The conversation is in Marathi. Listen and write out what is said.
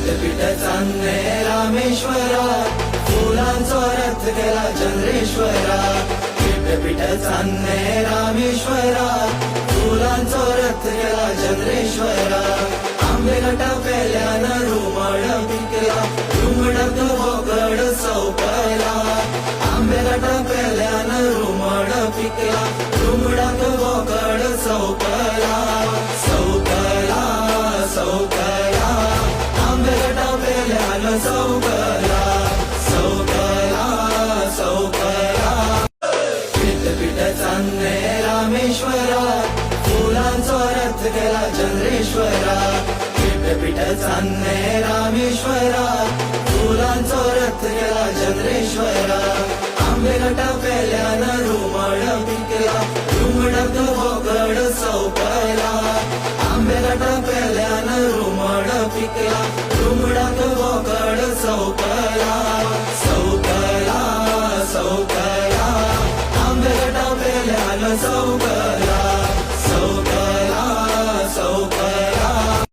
विद्यापीठ चांदणे रामेश्वरा, फुलांचा रथ गेला चंद्रेश्वरा. विद्यापीठ चांदणे रामेश्वरा, फुलांचा रथ गेला चंद्रेश्वरा. आंबे गटा पेल्यानं रुमड पिकला, रुमडात बोकड चौकला. आंबे गटा पेल्यानं रुमड पिकला, रुमडात बोकड चौकला. चौकला चौकला, आंबे गटा पेल्यानं चौकला. चौकला चौकला. विद्यापीठ चांदणे रामेश्वरा, फुलांचा रथ गेला चंद्रेश्वरा. विद्यापीठ चांदणे रामेश्वरा, फुलांचा रथ गेला चंद्रेश्वरा. आंबे गटा पेल्यानं रुमड पिकला, रुमडात बोकड चौकला. आंबे गटा पेल्यानं रुमड पिकला, रुमडात बोकड चौकला. चौकला चौकला, आंबे गटा पेल्यानं चौकला.